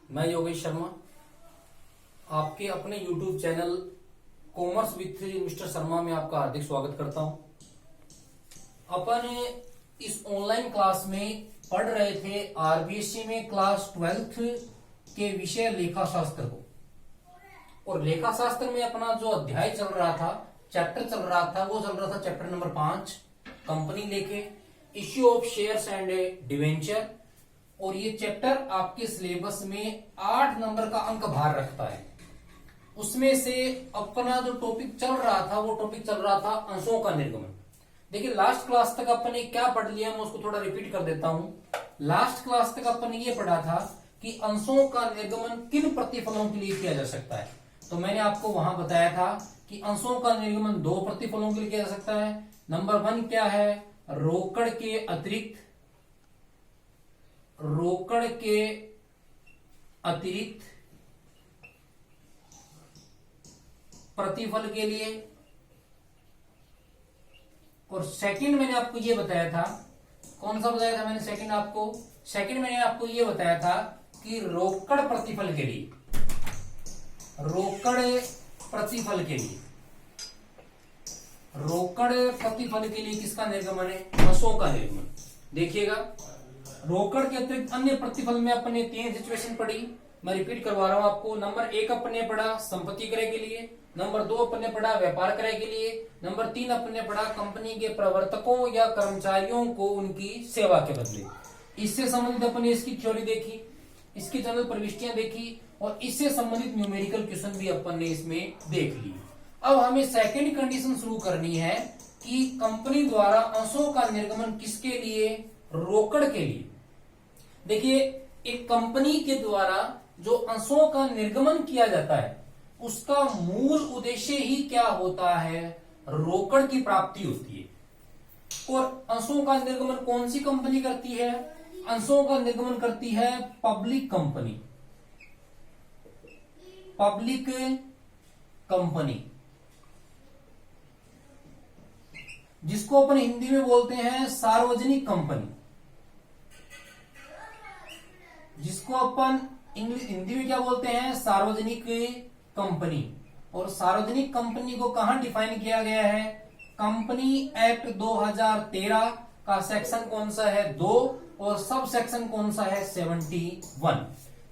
मैं योगेश शर्मा आपके अपने YouTube channel commerce with mister Sharma में आपका हार्दिक स्वागत करता हूं। अपन इस ऑनलाइन क्लास में पढ़ रहे थे आरबीएससी में क्लास 12th के विषय लेखा शास्त्र को, और लेखा शास्त्र में अपना जो अध्याय चल रहा था, चैप्टर चल रहा था, वो चल रहा था चैप्टर नंबर 5 कंपनी लेके, issue of shares and debenture. और ये चैप्टर आपके सिलेबस में 8 नंबर का अंक भार रखता है। उसमें से अपना जो टॉपिक चल रहा था वो टॉपिक चल रहा था अंशों का निर्गमन। देखिए लास्ट क्लास तक अपन ने क्या पढ़ लिया, मैं उसको थोड़ा रिपीट कर देता हूं। लास्ट क्लास तक अपन ने ये पढ़ा था कि अंशों का निर्गमन किन प्रतिफलों के लिए किया जा सकता है। तो मैंने आपको वहां बताया था कि अंशों का निर्गमन 2 प्रतिफलों के लिए किया जा सकता है। नंबर 1 क्या है, रोकड़ के अतिरिक्त प्रतिफल के लिए। और सेकंड मैंने आपको ये बताया था, कौन सा बताया था मैंने सेकंड मैंने आपको ये बताया था कि रोकड़ प्रतिफल के लिए, किसका निर्गमन है, अंशों का निर्गमन। देखिएगा रोकड़ के अतिरिक्त अन्य प्रतिफल में अपने 3 सिचुएशन पढ़ी, मैं रिपीट करवा रहा हूं आपको। नंबर 1 अपने पढ़ा संपत्ति क्रय के लिए, नंबर 2 अपने पढ़ा व्यापार क्रय के लिए, नंबर 3 अपने पढ़ा कंपनी के प्रवर्तकों या कर्मचारियों को उनकी सेवा के बदले। इससे संबंधित अपने इसकी थ्योरी देखी, इसकी जनरल प्रविष्टियां देखी, और इससे संबंधित न्यूमेरिकल क्वेश्चन भी अपन ने इसमें देख ली। अब हमें सेकेंड कंडीशन शुरू करनी है कि कंपनी द्वारा अंशों का निर्गमन किसके लिए, रोकड़ के लिए। देखिए एक कंपनी के द्वारा जो अंशों का निर्गमन किया जाता है उसका मूल उद्देश्य ही क्या होता है, रोकड़ की प्राप्ति होती है। और अंशों का निर्गमन कौन सी कंपनी करती है, अंशों का निर्गमन करती है पब्लिक कंपनी, जिसको अपन हिंदी में बोलते हैं सार्वजनिक कंपनी, जिसको अपन हिंदी में क्या बोलते हैं, सार्वजनिक कंपनी। और सार्वजनिक कंपनी को कहां डिफाइन किया गया है, कंपनी एक्ट 2013 का सेक्शन कौन सा है, 2, और सब सेक्शन कौन सा है,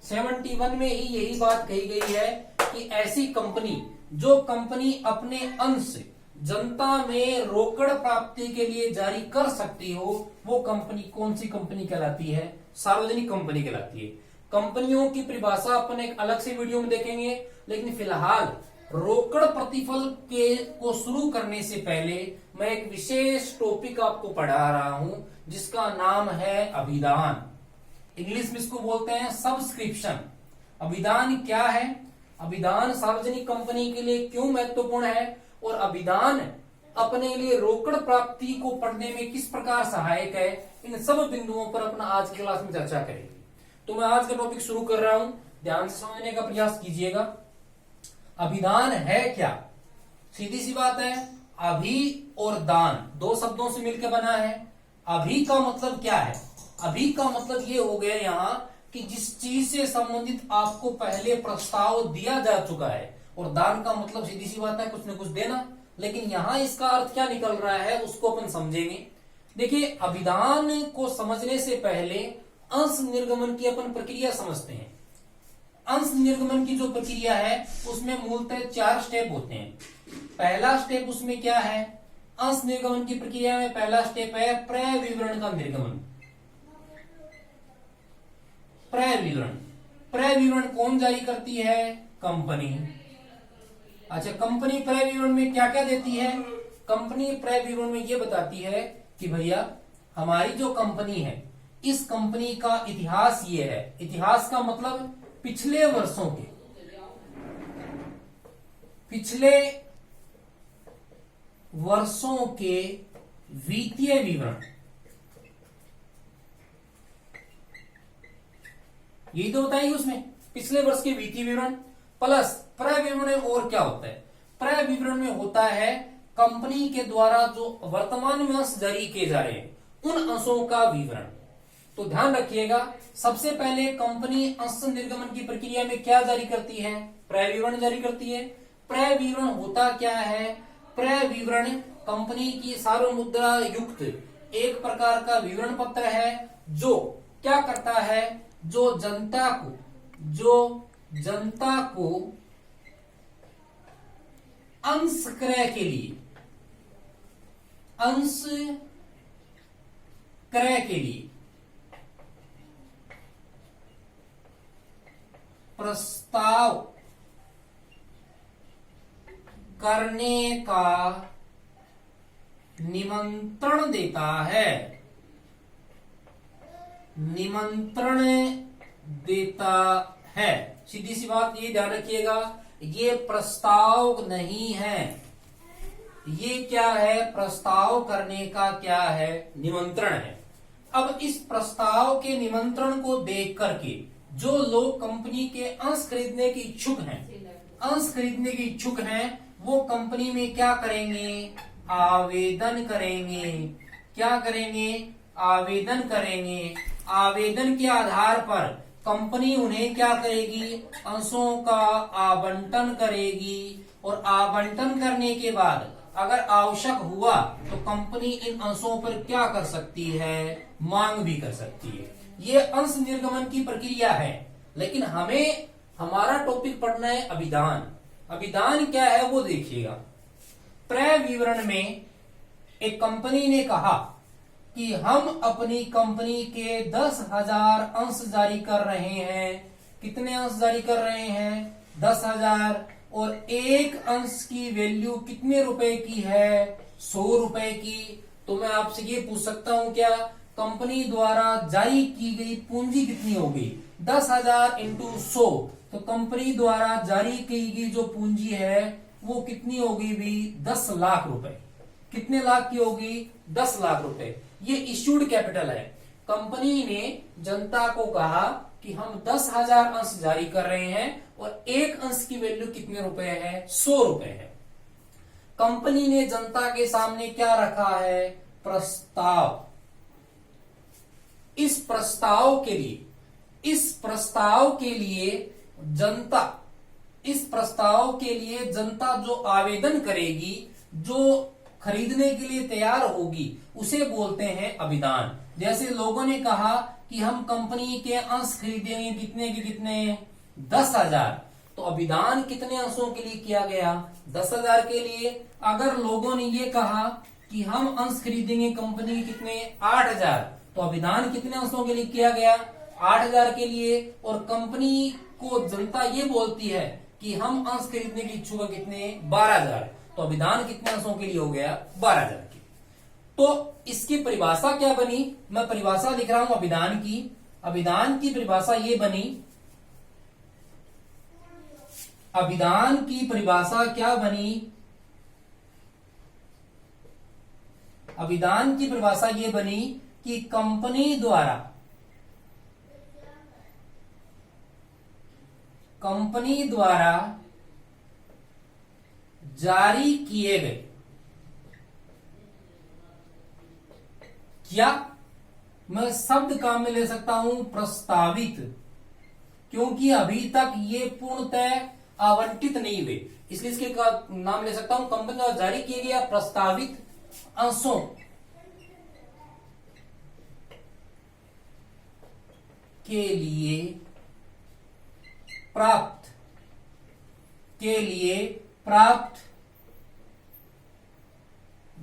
71 में ही यही बात कही गई है कि ऐसी कंपनी जो कंपनी अपने अंश जनता में रोकड़ प्राप्ति के लिए जारी कर सकती हो, वो कंपनी कौन सी कंपनी कहलाती है, सार्वजनिक कंपनी कहलाती है। कंपनियों की परिभाषा अपन एक अलग से वीडियो में देखेंगे, लेकिन फिलहाल रोकड़ प्रतिफल को शुरू करने से पहले मैं एक विशेष टॉपिक आपको पढ़ा रहा हूं जिसका नाम है अभिधान। इंग्लिश में इसको बोलते हैं सब्सक्रिप्शन। अभिधान क्या है, अभिधान सार्वजनिक कंपनी के लिए क्यों महत्वपूर्ण है, और अभिधान अपने लिए रोकड़ प्राप्ति को पढ़ने में किस प्रकार सहायक है, इन सब बिंदुओं पर अपना आज की क्लास में चर्चा करेंगे। तो मैं आज का टॉपिक शुरू कर रहा हूं, ध्यान से समझने का प्रयास कीजिएगा। अभिधान है क्या, सीधी सी बात है, अभि और दान 2 शब्दों से मिलकर बना है। अभि का मतलब क्या है, अभि का मतलब ये हो गया यहां कि जिस चीज से संबंधित आपको पहले प्रस्ताव दिया जा चुका है, और दान का मतलब सीधी सी बात है कुछ न कुछ देना। लेकिन यहां इसका अर्थ क्या निकल रहा है उसको अपन समझेंगे। देखिए अभिधान को समझने से पहले अंश निर्गमन की अपन प्रक्रिया समझते हैं। अंश निर्गमन की जो प्रक्रिया है उसमें मूलतः 4 स्टेप होते हैं। पहला स्टेप उसमें क्या है, अंश निर्गमन की प्रक्रिया में पहला स्टेप है क्रय विवरण का निर्गमन। क्रय विवरण कौन जारी करती है, कंपनी। अच्छा, कंपनी क्रय विवरण में क्या क्या देती है, कंपनी क्रय विवरण में यह बताती है कि भैया हमारी जो कंपनी है, इस कंपनी का इतिहास ये है। इतिहास का मतलब पिछले वर्षों के वित्तीय विवरण, यही तो बताएगी उसमें, पिछले वर्ष के वित्तीय विवरण प्लस क्रय विवरण में। और क्या होता है, क्रय विवरण में होता है कंपनी के द्वारा जो वर्तमान में अंश जारी किए जा रहे हैं उन अंशों का विवरण। तो ध्यान रखिएगा, सबसे पहले कंपनी अंश निर्गमन की प्रक्रिया में क्या जारी करती है? क्रय विवरण जारी करती है। क्रय विवरण होता क्या है? क्रय विवरण कंपनी की सार्वमुद्रा युक्त एक प्रकार का विवरण पत्र है जो क्या करता है? जो जनता को अंश क्रय के लिए प्रस्ताव करने का निमंत्रण देता है। सीधी सी बात, ये ध्यान रखिएगा, ये प्रस्ताव नहीं है, ये क्या है? प्रस्ताव करने का क्या है? निमंत्रण है। अब इस प्रस्ताव के निमंत्रण को देख करके जो लोग कंपनी के अंश खरीदने के इच्छुक हैं, वो कंपनी में क्या करेंगे? आवेदन करेंगे। क्या करेंगे? आवेदन करेंगे। आवेदन के आधार पर कंपनी उन्हें क्या करेगी? अंशों का आवंटन करेगी, और आवंटन करने के बाद अगर आवश्यक हुआ तो कंपनी इन अंशों पर क्या कर सकती है? मांग भी कर सकती है। ये अंश निर्गमन की प्रक्रिया है। लेकिन हमें हमारा टॉपिक पढ़ना है अभिधान। अभिधान क्या है वो देखिएगा। क्रय विवरण में एक कंपनी ने कहा कि हम अपनी कंपनी के 10,000 अंश जारी कर रहे हैं। कितने अंश जारी कर रहे हैं? 10,000। और एक अंश की वैल्यू कितने रुपए की है? 100 रुपए की। तो मैं आपसे ये पूछ सकता हूं क्या कंपनी द्वारा जारी की गई पूंजी कितनी होगी? 10,000 इंटू 100, तो कंपनी द्वारा जारी की गई जो पूंजी है वो कितनी होगी भी? 10 लाख रुपए। कितने लाख की होगी? 10 लाख रुपए। ये इश्यूड कैपिटल है। कंपनी ने जनता को कहा कि हम 10,000 अंश जारी कर रहे हैं और एक अंश की वैल्यू कितने रुपए है? 100 रुपए है। कंपनी ने जनता के सामने क्या रखा है? प्रस्ताव। इस प्रस्ताव के लिए जनता जो आवेदन करेगी, जो खरीदने के लिए तैयार होगी, उसे बोलते हैं अभिधान। जैसे लोगों ने कहा कि हम कंपनी के अंश खरीदेंगे, कितने के कितने? 10,000। तो अभिधान कितने अंशों के लिए किया गया? 10,000 के लिए। अगर लोगों ने ये कहा कि हम अंश खरीदेंगे कंपनी के कितने? 8,000। तो अभिधान कितने अंशों के लिए किया गया? 8,000 के लिए। और कंपनी को जनता ये बोलती है कि हम अंश खरीदने की इच्छुक है कितने? 12,000। तो अभिधान कितने अंशों के लिए हो गया? 12,000 की। तो इसकी परिभाषा क्या बनी? मैं परिभाषा लिख रहा हूं अभिधान की। अभिधान की परिभाषा ये बनी। अभिधान की परिभाषा क्या बनी? अभिधान की परिभाषा ये बनी कि कंपनी द्वारा जारी किए गए, क्या मैं शब्द काम में ले सकता हूं? प्रस्तावित, क्योंकि अभी तक ये पूर्णतः आवंटित नहीं हुए, इसलिए इसके नाम ले सकता हूं कंपनी द्वारा जारी किए गए प्रस्तावित अंशों के लिए प्राप्त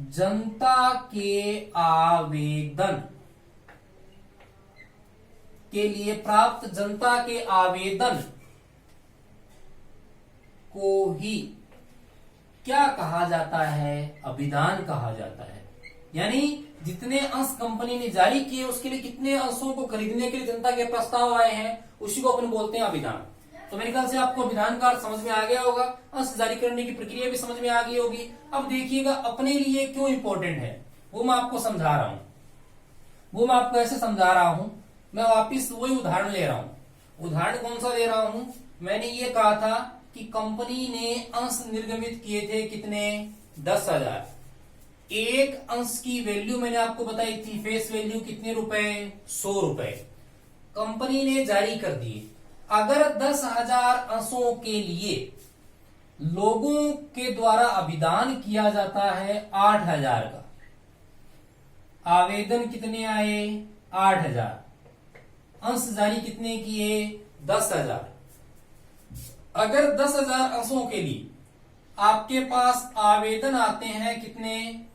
जनता के आवेदन को ही क्या कहा जाता है? अभिधान कहा जाता है। यानी जितने अंश कंपनी ने जारी किए उसके लिए कितने अंशों को खरीदने के लिए जनता के प्रस्ताव आए हैं, उसी को अपन बोलते हैं अभिधान। तो मेरे ख्याल से आपको अभिधान का अर्थ समझ में आ गया होगा, अंश जारी करने की प्रक्रिया भी समझ में आ गई होगी। अब देखिएगा अपने लिए क्यों इंपॉर्टेंट है वो मैं आपको समझा रहा हूं। वो मैं आपको ऐसे समझा रहा हूं, मैं वापिस वही उदाहरण ले रहा हूं। उदाहरण कौन सा दे रहा हूं? मैंने ये कहा था कि कंपनी ने अंश निर्गमित किए थे कितने? 10,000। एक अंश की वैल्यू मैंने आपको बताई थी, फेस वैल्यू कितने रुपए, 100 रुपए कंपनी ने जारी कर दिए। अगर 10,000 अंशों के लिए लोगों के द्वारा अभिदान किया जाता है 8,000 का, आवेदन कितने आए, 8,000, अंश जारी कितने किए, 10,000। अगर 10,000 अंशों के लिए आपके पास आवेदन आते हैं कितने,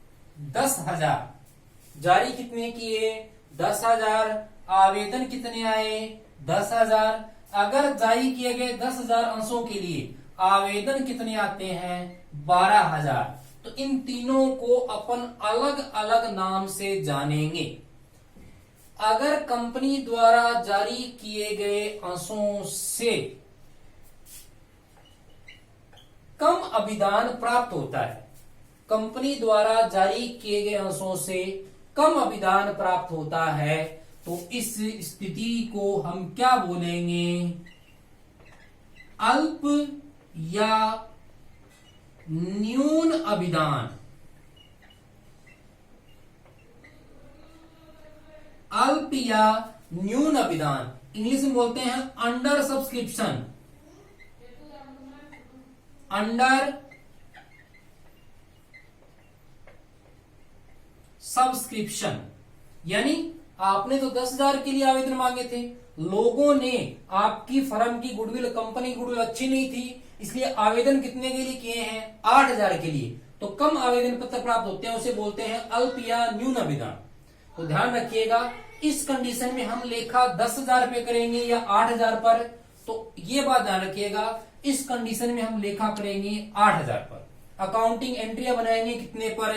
10,000, जारी कितने किए, 10,000, आवेदन कितने आए, 10,000। अगर जारी किए गए 10,000 अंशों के लिए आवेदन कितने आते हैं, 12,000, तो इन तीनों को अपन अलग अलग नाम से जानेंगे। अगर कंपनी द्वारा जारी किए गए अंशों से कम अभिदान प्राप्त होता है, कंपनी द्वारा जारी किए गए अंशों से कम अभिदान प्राप्त होता है, तो इस स्थिति को हम क्या बोलेंगे, अल्प या न्यून अभिदान। अल्प या न्यून अभिदान इंग्लिश में बोलते हैं अंडर सब्सक्रिप्शन, अंडर सब्सक्रिप्शन। यानी आपने तो 10,000 के लिए आवेदन मांगे थे, लोगों ने आपकी फर्म की गुडविल, कंपनी की गुडविल अच्छी नहीं थी, इसलिए आवेदन कितने के लिए किए हैं, 8,000 के लिए, तो कम आवेदन पत्र प्राप्त होते हैं, उसे बोलते हैं अल्प या न्यून अभिदान। तो ध्यान रखिएगा, इस कंडीशन में हम लेखा 10,000 पे करेंगे या 8,000 पर, तो ये बात ध्यान रखिएगा, इस कंडीशन में हम लेखा करेंगे 8,000 पर, अकाउंटिंग एंट्रियां बनाएंगे कितने पर,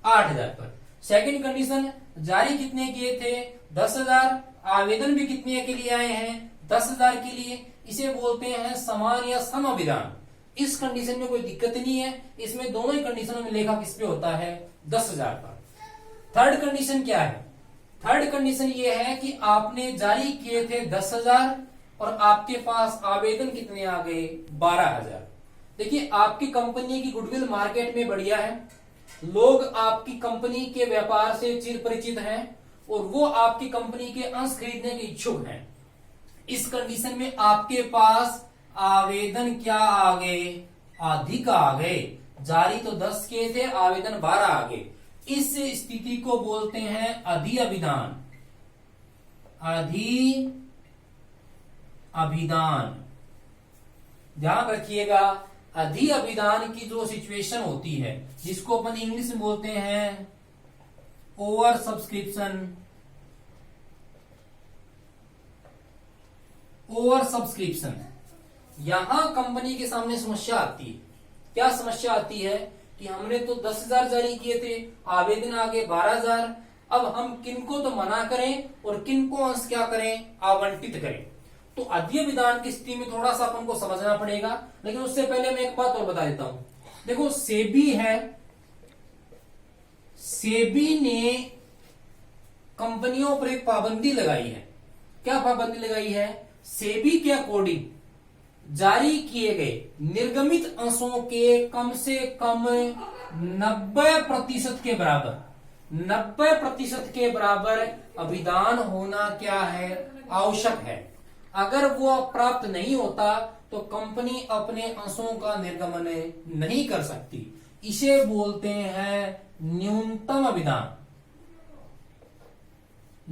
8,000 पर। सेकंड कंडीशन, जारी कितने किए थे, 10,000, आवेदन भी कितने के लिए आए हैं, 10,000 के लिए, इसे बोलते हैं समान या सम अभिदान। इस कंडीशन में कोई दिक्कत नहीं है, इसमें दोनों ही कंडीशनों में लेखा किस पे होता है, 10,000 पर। थर्ड कंडीशन क्या है, थर्ड कंडीशन ये है कि आपने जारी किए थे 10,000 और आपके पास आवेदन कितने आ गए, 12,000। देखिए, आपकी कंपनी की गुडविल मार्केट में बढ़िया है, लोग आपकी कंपनी के व्यापार से चिर परिचित हैं और वो आपकी कंपनी के अंश खरीदने के इच्छुक हैं। इस कंडीशन में आपके पास आवेदन क्या आ गए, अधिक आ गए, जारी तो 10 के थे, आवेदन 12 आ गए। इस स्थिति को बोलते हैं अधि अभिदान, अधि अभिदान। ध्यान रखिएगा, अधि अभिदान की जो सिचुएशन होती है, जिसको अपन इंग्लिश में बोलते हैं ओवर सब्सक्रिप्शन, ओवर सब्सक्रिप्शन, यहां कंपनी के सामने समस्या आती है। क्या समस्या आती है कि हमने तो 10,000 जारी किए थे, आवेदन आगे 12,000, अब हम किनको तो मना करें और किनको अंश क्या करें, आवंटित करें। तो अधि अभिदान की स्थिति में थोड़ा सा अपन को समझना पड़ेगा, लेकिन उससे पहले मैं एक बात और बता देता हूं। देखो, सेबी है, सेबी ने कंपनियों पर एक पाबंदी लगाई है। क्या पाबंदी लगाई है, सेबी के अकॉर्डिंग जारी किए गए निर्गमित अंशों के कम से कम 90% के बराबर, 90% के बराबर अभिदान होना क्या है, आवश्यक है। अगर वो प्राप्त नहीं होता तो कंपनी अपने अंशों का निर्गमन नहीं कर सकती। इसे बोलते हैं न्यूनतम अभिदान,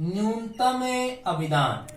न्यूनतम अभिदान।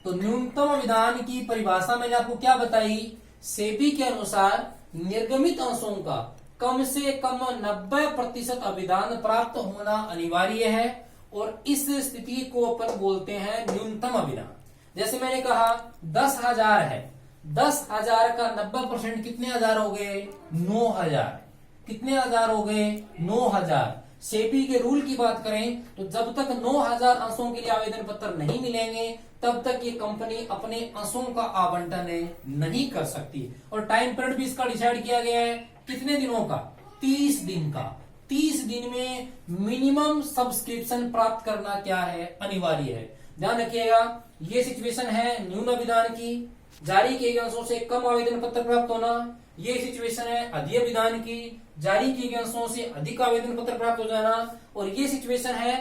तो न्यूनतम अभिदान की परिभाषा मैंने आपको क्या बताई, सेबी के अनुसार निर्गमित अंशों का कम से कम 90% अभिदान प्राप्त होना अनिवार्य है, और इस स्थिति को अपन बोलते हैं न्यूनतम अभिदान। जैसे मैंने कहा 10,000 है, 10,000 का 90% कितने हजार हो गए, 9,000। कितने हजार हो गए, 9,000। सेबी के रूल की बात करें तो जब तक 9,000 अंशों के लिए आवेदन पत्र नहीं मिलेंगे तब तक ये कंपनी अपने अंशों का आवंटन नहीं कर सकती। और टाइम पीरियड भी इसका डिसाइड किया गया है, कितने दिनों का, 30 दिन का। 30 दिन में मिनिमम सब्सक्रिप्शन प्राप्त करना क्या है, अनिवार्य है। ध्यान रखिएगा, ये सिचुएशन है न्यून अभिदान की, जारी किए गए अंशों से कम आवेदन पत्र प्राप्त होना। ये सिचुएशन है अधीय विधान की, जारी किए गए अंशों से अधिक आवेदन पत्र प्राप्त हो जाना। और ये सिचुएशन है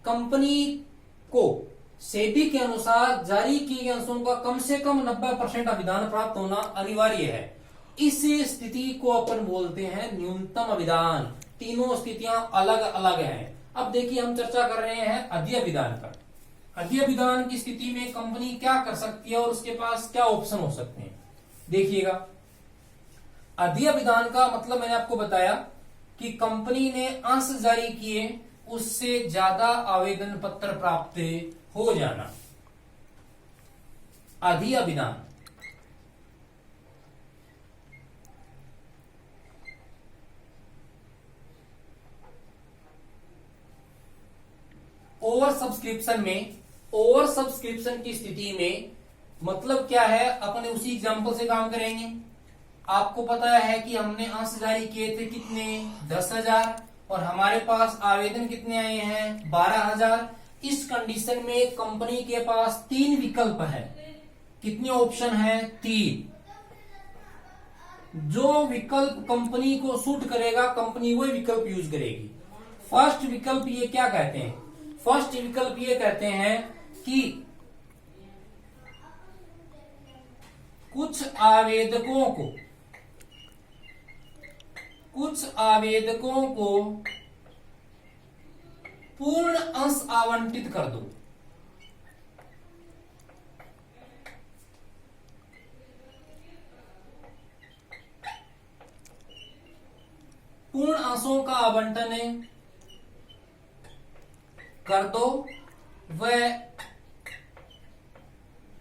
कंपनी को सेबी के अनुसार जारी किए गए अंशों का कम से कम 90% अभिधान प्राप्त होना अनिवार्य है। इस स्थिति को अपन बोलते हैं न्यूनतम अभिधान। तीनों स्थितियां अलग अलग हैं। अब देखिए हम चर्चा कर रहे हैं अधीय विधान पर। अधीय विधान की स्थिति में कंपनी क्या कर सकती है और उसके पास क्या ऑप्शन हो सकते हैं, देखिएगा। अधीय विधान का मतलब मैंने आपको बताया कि कंपनी ने अंश जारी किए, उससे ज्यादा आवेदन पत्र प्राप्त हो जाना, अधीय विधान। ओवर सब्सक्रिप्शन में, ओवर सब्सक्रिप्शन की स्थिति में मतलब क्या है, अपने उसी एग्जांपल से काम करेंगे। आपको पता है कि हमने अंश जारी किए थे कितने, 10,000, और हमारे पास आवेदन कितने आए हैं, 12,000। इस कंडीशन में कंपनी के पास 3 विकल्प है। कितने ऑप्शन है, 3। जो विकल्प कंपनी को सूट करेगा कंपनी वही विकल्प यूज करेगी। फर्स्ट विकल्प ये क्या कहते हैं, फर्स्ट विकल्प ये कहते हैं कि कुछ आवेदकों को पूर्ण अंश आवंटित कर दो। पूर्ण अंशों का आवंटन कर दो, वह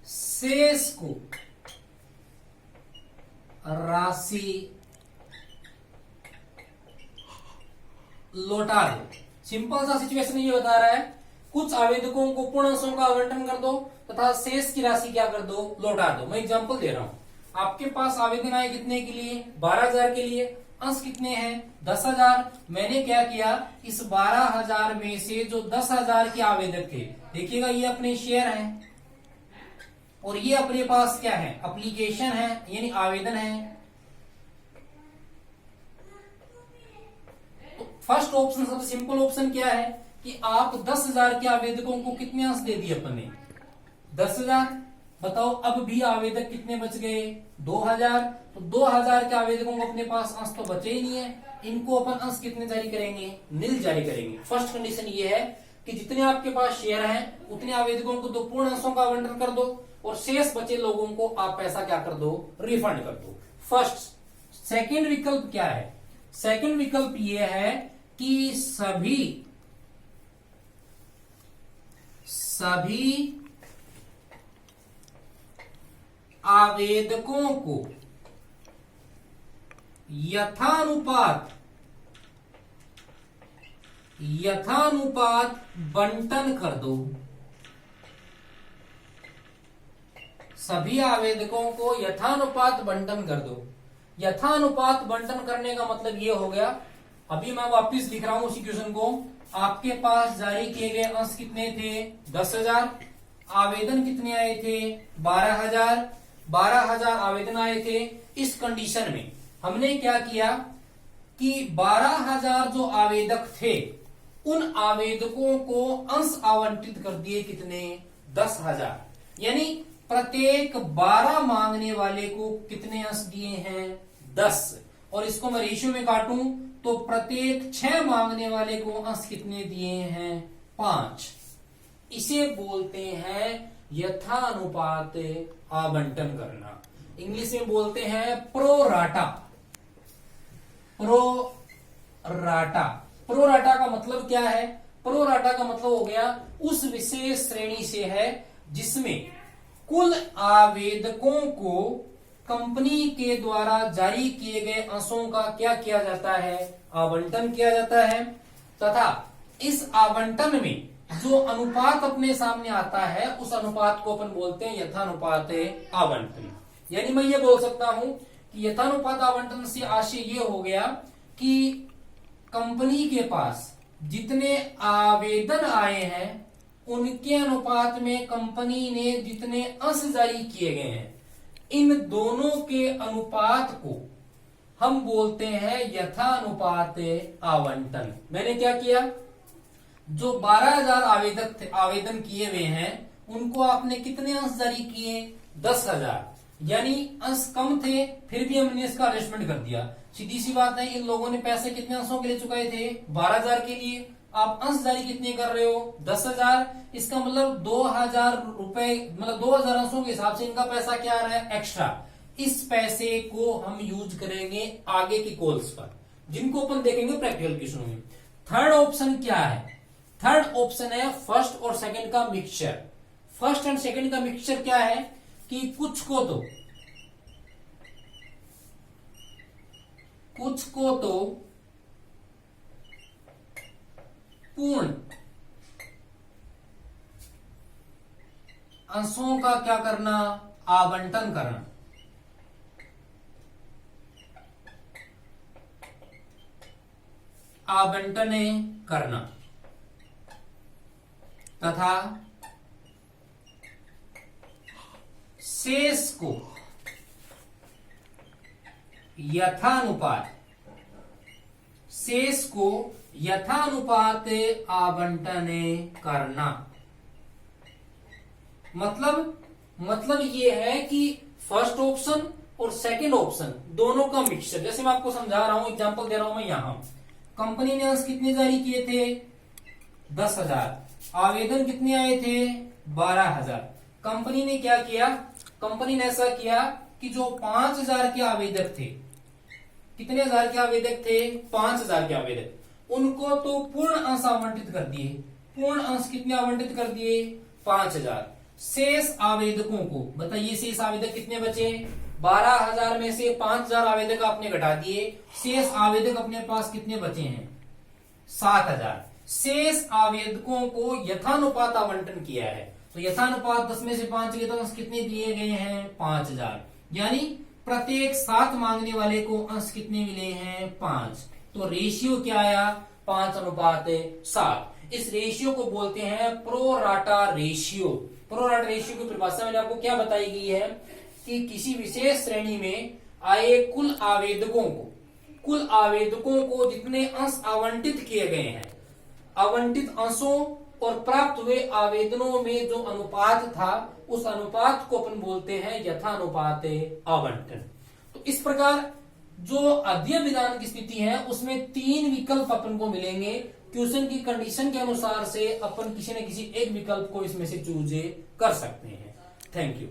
शेष को राशि लौटा दो। सिंपल सा सिचुएशन ये बता रहा है, कुछ आवेदकों को पूर्ण अंशों का आवंटन कर दो तथा शेष की राशि क्या कर दो, लौटा दो। मैं एग्जांपल दे रहा हूं। आपके पास आवेदन आए कितने के लिए, 12,000 के लिए। अंश कितने हैं, 10,000। मैंने क्या किया, इस 12,000 में से जो 10,000 के आवेदक थे, देखिएगा ये अपने शेयर हैं और ये अपने पास क्या है, एप्लीकेशन है, यानी आवेदन है। तो फर्स्ट ऑप्शन, सबसे सिंपल ऑप्शन क्या है कि आप 10,000 के आवेदकों को कितने अंश दे दिए अपन ने, 10,000। बताओ अब भी आवेदक कितने बच गए, 2,000। तो 2,000 के आवेदकों को अपने पास अंश तो बचे ही नहीं है, इनको अपन अंश कितने जारी करेंगे, नील जारी करेंगे। फर्स्ट कंडीशन ये है कि जितने आपके पास शेयर हैं उतने आवेदकों को 2 पूर्ण अंशों का आवंटन कर दो और शेष बचे लोगों को आप पैसा क्या कर दो, रिफंड कर दो। फर्स्ट। सेकंड विकल्प क्या है, सेकंड विकल्प ये है कि सभी आवेदकों को यथानुपात बंटन कर दो। सभी आवेदकों को यथानुपात बंटन कर दो। यथानुपात बंटन करने का मतलब ये हो गया, अभी मैं वापस लिख रहा हूं उसी क्वेश्चन को। आपके पास जारी किए गए अंश कितने थे, 10,000। आवेदन कितने आए थे, 12,000। 12,000 आवेदन आए थे। इस कंडीशन में हमने क्या किया कि 12,000 जो आवेदक थे उन आवेदकों को अंश आवंटित कर दिए कितने, 10,000। यानी प्रत्येक 12 मांगने वाले को कितने अंश दिए हैं, 10। और इसको मैं रेशियो में काटूं तो प्रत्येक 6 मांगने वाले को अंश कितने दिए हैं, 5। इसे बोलते हैं यथानुपात आवंटन करना। इंग्लिश में बोलते हैं प्रोराटा। प्रोराटा का मतलब क्या है, प्रोराटा का मतलब हो गया उस विशेष श्रेणी से है जिसमें कुल आवेदकों को कंपनी के द्वारा जारी किए गए अंशों का क्या किया जाता है, आवंटन किया जाता है। तथा इस आवंटन में जो अनुपात अपने सामने आता है उस अनुपात को अपन बोलते हैं यथानुपात आवंटन। यानी मैं ये बोल सकता हूं कि यथानुपात आवंटन से आशय ये हो गया कि कंपनी के पास जितने आवेदन आए हैं उनके अनुपात में कंपनी ने जितने अंश जारी किए गए हैं, इन दोनों के अनुपात को हम बोलते हैं यथानुपात आवंटन। मैंने क्या किया, जो 12,000 आवेदक थे, आवेदन किए हुए हैं, उनको आपने कितने अंश जारी किए, 10,000, यानी अंश कम थे, फिर भी हमने इसका अरेंजमेंट कर दिया। सीधी सी बात है, इन लोगों ने पैसे कितने अंशों के लिए चुकाए थे, 12,000 के लिए। आप अंश जारी कितने कर रहे हो, 10,000। इसका मतलब 2,000 रुपए, मतलब 2,000 अंशों के हिसाब से इनका पैसा क्या आ रहा है, एक्स्ट्रा। इस पैसे को हम यूज करेंगे आगे की कॉल्स पर, जिनको अपन देखेंगे प्रैक्टिकल क्वेश्चन में। थर्ड ऑप्शन क्या है, थर्ड ऑप्शन है फर्स्ट और सेकंड का मिक्सचर। फर्स्ट एंड सेकंड का मिक्सचर क्या है कि कुछ को तो पूर्ण अंशों का क्या करना, आवंटन करना। आवंटन करना तथा शेष को यथानुपात, शेष को यथानुपात आवंटन करना। मतलब ये है कि फर्स्ट ऑप्शन और सेकंड ऑप्शन दोनों का मिक्सचर। जैसे मैं आपको समझा रहा हूं, एग्जांपल दे रहा हूं मैं यहां। कंपनी ने अंश कितने जारी किए थे, 10,000। आवेदन कितने आए थे, 12,000। कंपनी ने क्या किया, कंपनी ने ऐसा किया कि जो 5,000 के आवेदक थे, कितने हजार के आवेदक थे, 5,000 के आवेदक, उनको तो पूर्ण अंश आवंटित कर दिए। पूर्ण अंश कितने आवंटित कर दिए, 5,000। शेष आवेदकों को बताइए, शेष आवेदक कितने बचे, 12,000 में से 5,000 आवेदक आपने घटा दिए, शेष आवेदक अपने पास कितने बचे हैं, 7,000। शेष आवेदकों को यथानुपात आवंटन किया है, तो यथानुपात 10 में से 5 के तो अंश कितने दिए गए हैं, 5,000। यानी प्रत्येक 7 मांगने वाले को अंश कितने मिले हैं, 5। तो रेशियो क्या आया, 5:7। इस रेशियो को बोलते हैं प्रोराटा रेशियो। प्रोराटा रेशियो की परिभाषा मैंने आपको क्या बताई गई है कि किसी विशेष श्रेणी में आए कुल आवेदकों को जितने अंश आवंटित किए गए हैं, आवंटित अंशों और प्राप्त हुए आवेदनों में जो अनुपात था, उस अनुपात को अपन बोलते हैं यथानुपात आवंटन। तो इस प्रकार जो अध्ययन विधान की स्थिति है, उसमें 3 विकल्प अपन को मिलेंगे। क्वेश्चन की कंडीशन के अनुसार से अपन किसी न किसी एक विकल्प को इसमें से चूज कर सकते हैं। Thank you.